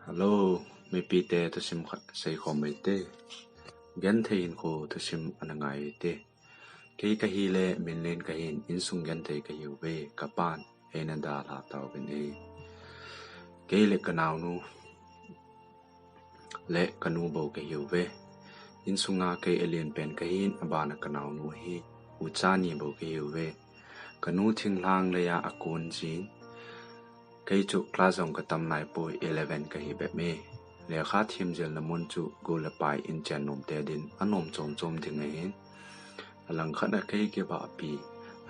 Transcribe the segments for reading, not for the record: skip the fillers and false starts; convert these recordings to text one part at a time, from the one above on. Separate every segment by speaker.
Speaker 1: Hello, may pite to sim say ko may te. Gan thayin ko to sim anangay te. Kay kahile minlen kahin insung gan tay kahiu be kapan e nanda la tao ben e. Kay le kanaw nu le kanu bo kahiu be. Insunga kay alien pen kahin abana kanaw nu hi uchani bo kahiu be. Kanu thing lang le ya akon jin. Kay chu klasong katam nai po 11 kahi be me. Le kha thim jel na mun chu go la pai in chan nom te din anom chom chom thing hin alang khana kai ke ba pi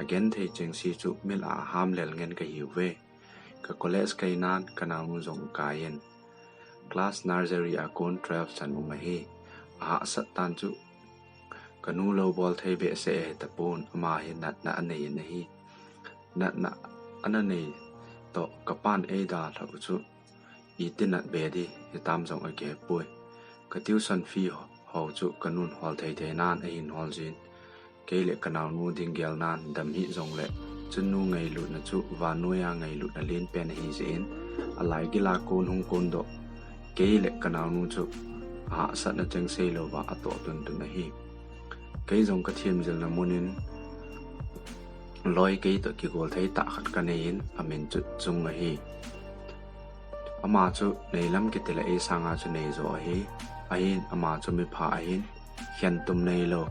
Speaker 1: again thei cheng si chu mil a ham lel ngen ka hiu ve ka college kai nan kana mu zong ka yen class nursery a kon 12 chan mu hi a sat tan chu kanu lo bol thei be se ta pon ama hi nat na anei na hi nat na ananei to kapan e da thabu chu itinat bedi itam jong age pui ka tuition fee ho chu kanun hol thei thei nan a in hol jin ke le kanaw nu ding gel nan dam hi jong le chunu ngai lu na chu wa noya ngai lu na len pen hi jin alai gila kon hung kon do ke le kanaw nu chu a sat na cheng sei lo wa ato tun tun na hi ke jong ka thim jel na munin loi ke to ki gol thei ta khat ka nein amen chu chung a hi ama chu nei lam ki tela e sanga chu nei zo hi ahin ama chu mi pha ahin hian tum nei lo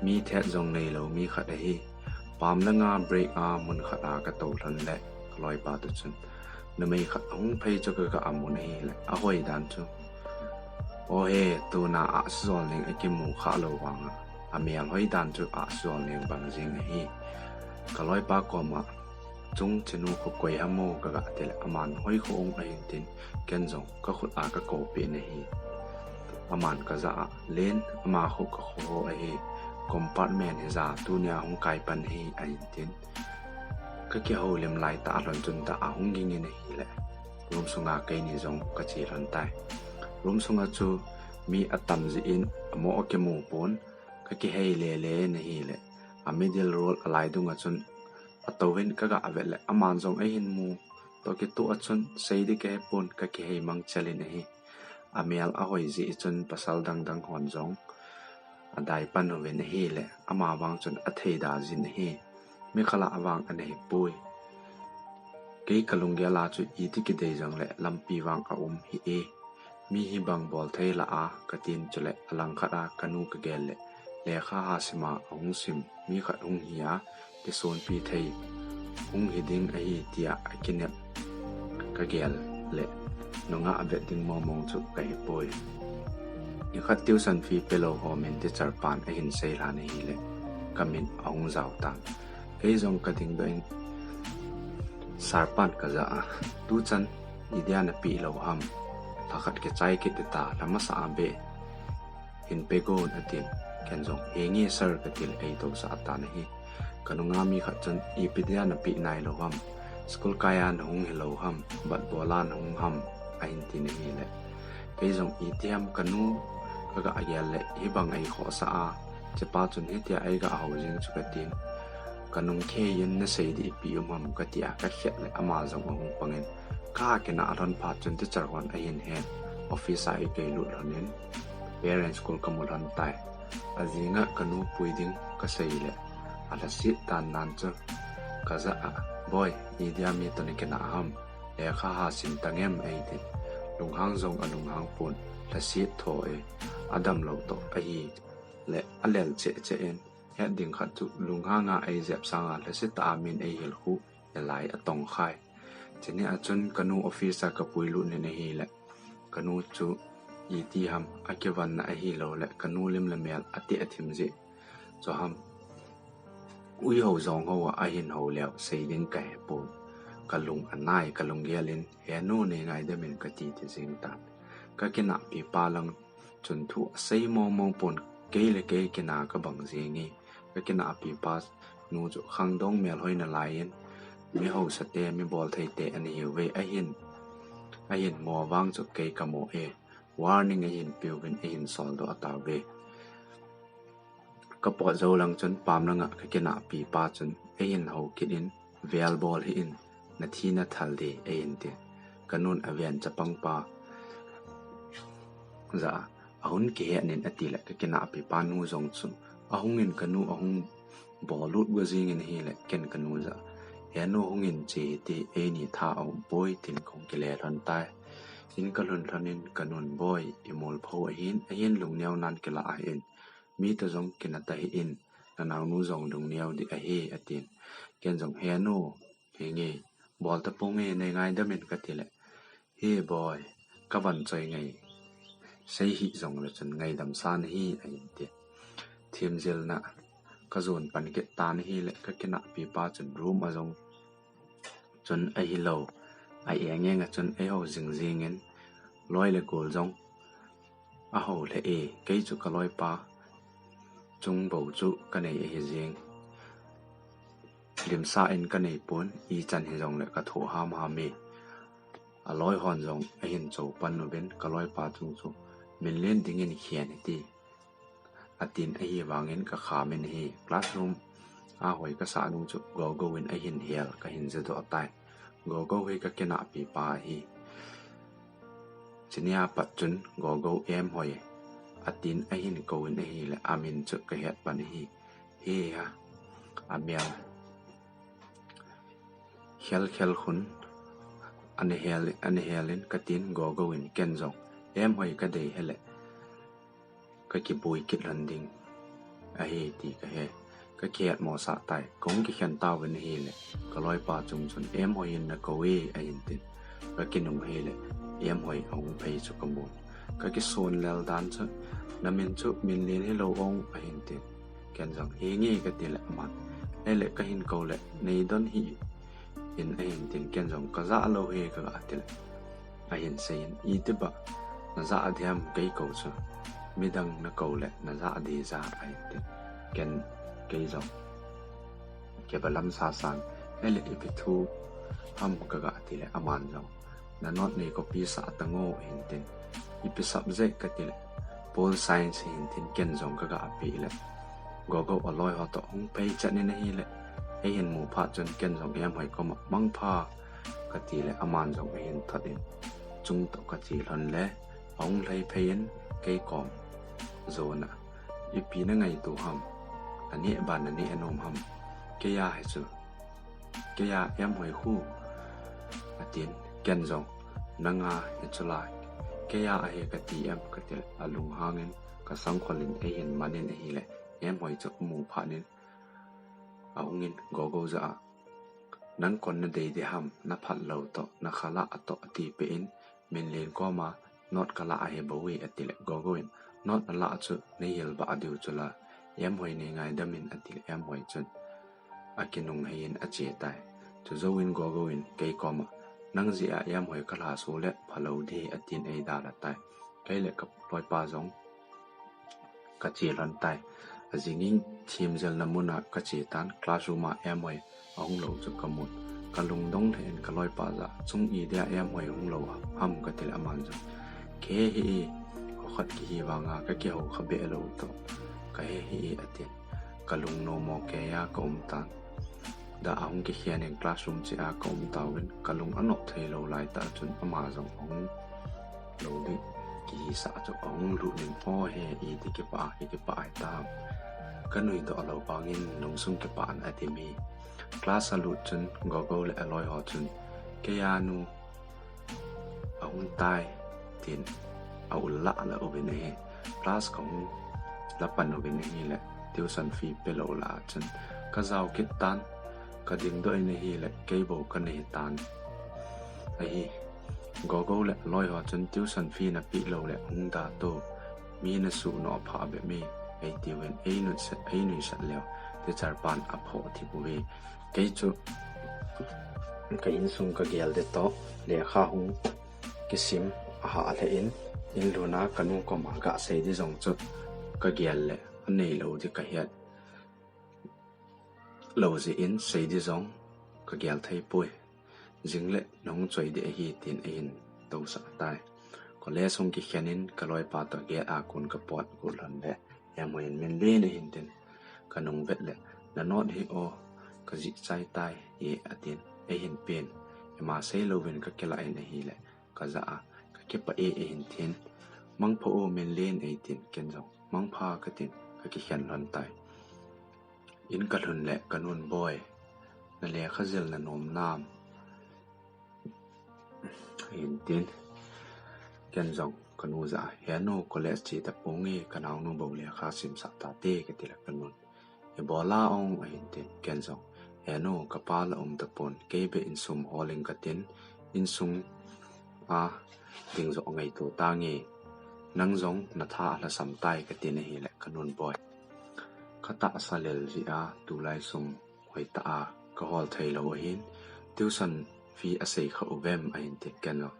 Speaker 1: mi the jong nei lo mi khat a hi pam la nga break a mun khata ka to hlan le loi pa tu chun na mei khat hung phei chu ka amun hi le a hoi dan chu o he tu na a zol ning a ki mu kha lo wang a mial hoi dan chu a zol ning bang jing hi ka loi pa ko ma chung chenu ko koi hamo ka ga tel aman hoi ko ong ai tin ken jong ka khut a ka ko pe ne hi aman ka za len ama khu ka kho ai compartment he za tu nya hong kai pan hi ai tin ka ki ho lem lai ta ron chun ta a hong ging ne hi le rum sunga kai ni jong ka chi ran tai rum sunga chu mi atam ji in amo ke mu pon ka ki hei le le ne hi le a middle role alai dunga chun atawin kaga avele aman jong ai hin mu to ki tu achun seidi ke pon ka ki hei mang chalin hi amial a hoi ji chun pasal dang dang hon jong adai pan no ven hi le ama wang chun a thei da jin hi mi khala awang ane pui ke kalung ge la chu i ti ki de jang le lampi wang a hi e mi hi bang bol thei la a katin chule alang khada kanu ka gel le kha ha sima ong sim mi khat ong hiya ke son pi thei hung hiding a hi tia akinet ka gel le nonga avet ding mo mong chu kai poi i khat tuition fee pelo ho men te charpan a hin sei la nei le kamin ong zau ta ke jong ka ding doin sarpan ka za tu chan idia na pi lo ham thakhat ke chai ke ta lama sa be hin pe go na tin ken jong hengi sir ka til ei to sa ta na hi kanunga mi khat chan ipidia na pi nai lo ham school kaya na hung hello ham bat bolan hung ham ain tin hi le ke jong itiam kanu kaga ayal le ibang ai kho sa a chepa chun hi tia ai ga housing chu ka tin kanung khe yin na sei di pi um ka tia ka khet le ama jong hung pangen ka ke na ron pha chun te charwan ain he office ai ke lu ranin parents school kamul han tai azinga kanu puiding ka sei le ala sit tan nan chu kaza a boy idia mi to ne kena ham e kha ha sin tangem ai tin lunghang jong alung hang pun la sit tho e adam lo to ai le alel che che en he ding khat chu lunghanga ai zep sanga la sit ta min ai hel hu le lai atong khai cheni a chun kanu office ka puilu ne ne hi le kanu chu ti ham akewan na hi lo le kanu lim le mel ati athim ji cho ham ui ho zong ho a hin ho leo sei ding kai pon kalung anai kalung gelin he no ne ngai de min ka ti te jing tan ka kina pi pa lang chun thu sei mo mo pon ke le ke kina ka bang ji ngi ka kina pi pa nu chu khang dong mel hoi na lain mi ho sa te mi bol thei te ani we a hin mo wang chu ke ka mo e warning a hin piu bin a hin sol do ata ve ka po zo lang chun pam langa ka kina pi pa chun a hin ho kidin vel bol hi in na thi na thal de a in te kanun avian chapang pa za ahun ke anin atile ka kina api panu zong chu ahungin kanu ahung bolut wazing in hele ken kanu za eno hungin che ti eni tha au boy tin khong kele ran tai in kalun ranin kanun boy imol pho hin lungnyaw nan kela a in mi ta zong kinata hi in nanaw nu zong lungnyaw di a he atin ken zong heno henge bol ta ponge nei ngai da men katile he boy ka van choi ngai sei hi zong le chen ngai dam san hi a in ti thiam zel na ka zon pan ke tan hi le ka kina pi pa chen room a zong chen a hi lo ai eng eng a chen ai ho jing jing en loi le gol zong a ho le e kei chu ka loi pa chung bo chu ka nei e jing lim sa en ka nei pon i chan he zong le ka tho ham ha me a loi hon zong a hin chou pan no ben ka loi pa chung chu min len ding en hian ti atin a hi wangin ka kha men hi classroom a hoi ka sa nu chu go in a hin hel ka hin ze do tai go he ka kena pi pa hi chinia pat chun go em hoi atin a hin ko in a hi le amin chu ka het pan hi he ha amial khel khun ane helin katin go in ken zong em hoi ka dei hele ka ki bui kit landing a he ti ka he ka kiat mo sa tai kong ki khen taw wen he le ka loi pa chung chun em hoi in na ko we a in tin ka kinum he le em hoi ong phei chu ka mun ka ki son lel dan chu na min chu min len he lo ong a in tin ken zong he nge ka ti le man ele ka hin ko le nei don hi in a in tin ken zong ka za lo he ka atil a hin sein I te ba na za adhiam kai ko chu midang na ko le na za di za a in tin ken kai zong ke balam sa san ele ipi thu ham ka ga ti le aman zong na not nei ko pi sa tango in tin ipi subject ka ti le pol science in tin ken zong ka ga api le go aloi ho to hung pei chan ne hi le e hin mu pha chon ken zong em hoi ko mang pha ka ti le aman zong e hin thatin chung to ka chi lon le ong lei phein kei kom zona ipi na ngai tu ham ani ban ani anom ham ke ya hai chu ke ya em hoi khu atin ken zong nanga he chulai ke ya a he ka ti em ka tel alung hangin ka sang kholin e hin manin e hi le em hoi chu mu pha nin aungin go za nan kon na dei de ham na phat lo to na khala ato ati pe in min len ko ma not kala a he bo we atile go in not ala chu nei hel ba adu chula em hoi ne ngai damin atile em hoi chun akinung hein a che tai chu zo in go in kei ko ma nang ji a em hoi kala so le phalo de atin ei da la tai kai le ka loi pa zong ka che lan tai azingin thim zel namuna ka che tan classroom a em hoi ong lo chu kamun kalung dong then ka loi pa za chung I dia em hoi ong lo ham ka tel aman zo ke hi ho khat ki hi wanga ka ke ho khabe lo to ka hi atin kalung no mo ke ya kom tan da ong ki hian en classroom che a kom tawin kalung anok thei lo lai ta chun ama zong ong lo di ki sa chu ong lu nin po he I ti ke pa ai ta kanui to alo pangin nong sung ke pan atimi class alut chun go le aloi ho chun ke ya nu ong tai tin au la obin he class kong la pan obin he le tuition fee pe lo la chun ka zau kit tan ka ding do in he le ke bo ka nei tan ai go le loi ho chun tuition fee na pi lo le ong da to mi na su no pha be me ai ti wen ai nu sa leo te char pan a pho thi bu we ke chu ka in sung ka gel de to le kha hung ki sim a ha le in luna kanu ko ma ga sei di zong chu ka gel le nei lo di ka hiat lo ji in sei di zong ka gel thai pui jing le nong choi de hi tin in to sa tai ko le sung ki khianin ka loi pa to ge a kun ka pot ku lan le em hoi min le ne hin tin kanung vet le na not hi o ka ji chai tai e atin e hin pen ma sei lo wen ka kela in hi le ka za a ka ke pa e hin tin mang pho o men len ei tin ken jong mang pha ka tin ka ki hian lon tai in ka hlun le kanun boy na le khazel na nom nam in tin ken jong kanu za hiano college chi ta pongi kanau nu bo le kha sim sa ta te ka ti la kanun e bola ong a in tin ken jong hiano kapal ta pon ke be in sum holing ka tin in sum a ding zo ngai to ta nge nang zong na tha la sam tai ka tin hi le kanun boy khata salel ji a tu lai sum hoi ta a ka hol thei lo hin tuition fee a sei kha ubem a in te ken lo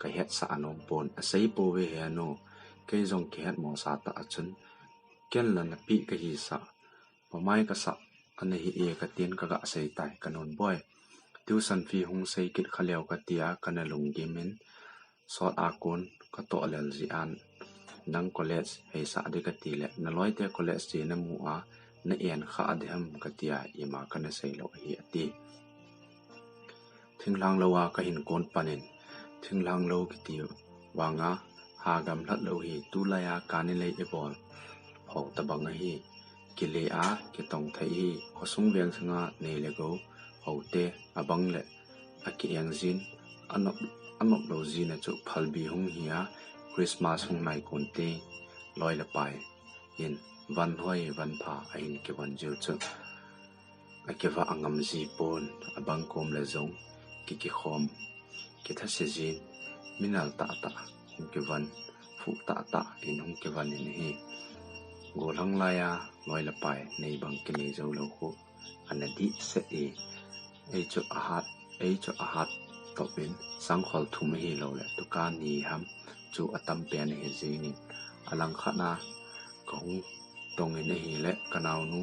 Speaker 1: ka het sa anom pon a sei po we he no ke zong ke het mo sa ta achun ken la na pi ka hi sa pamai ka sa ane hi e ka tin ka ga sei tai kanun boy tuition fee hung sei kit khaleu ka tia kana lung gimin sort a kon ka to lel ji an nang college hei sa de ka ti le na loi te college che na mu a na en kha adham ka tia i ma kana sei lo hi ati thinglang lowa ka hin kon panin thinglang lo ki ti wanga ha gam hlat lo hi tu la ya ka ni le e bol ho ta bang hi ki le a ki tong thai hi khosung veng sanga nei le go ho te abang le a ki yang jin anop lo jin a chu phal bi hung hi a Christmas hung nai kon te loi la pai in van hoi van pha a in ke van jiu chu a ke va angam ji pon abang kom le zong ki khom ki tha se jin minal ta ta hung ke van fu ta ta in hung ke van in hi go lang la ya loi la pai nei bang ke nei zo lo ko anadi se e chu a hat to bin sang khol thum hi lo le tu ka ni ham chu atam pe ne he jing alang khana ko hung tong in hi le kanau nu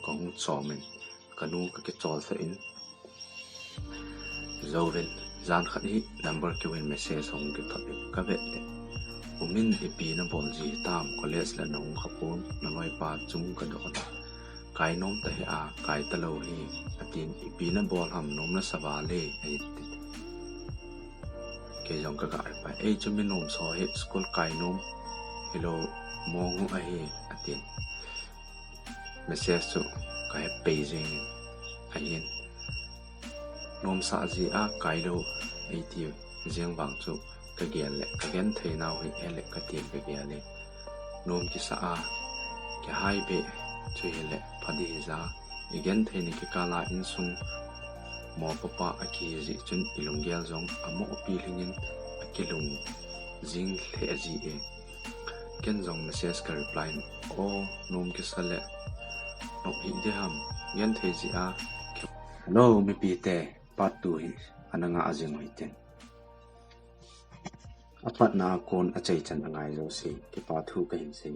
Speaker 1: ko hung chomen kanu ka ke chol sa in zoven zan khat hi number ke win message hong ke thot ka ve le umin ipi na bol ji tam college la nong khapon na loi pa chung ka do kai nom ta hi a kai ta lo hi atin ipi na bol ham nom na sawa le ai ke jong ka gar pa e chu min nom so he school kai nom hello mong a hi atin message chu ka he paging ayin nom sa ji a kai lo ai ti jeng wang chu ka gen le ka gen thei naw hi ele ka ti ka gen le nom ki sa a ke hai be chu hele phadi za igen thei ni ki kala in sung mo papa aki ji chun ilung gel jong amo opi lingin akilung jing the ji e ken jong message ka reply o nom ki sa le no hi de ham gen thei ji a hello mi pi te part 2 hi ananga ajeng hoiten apat na kon achai chan angai zo si ki pa thu ka hin se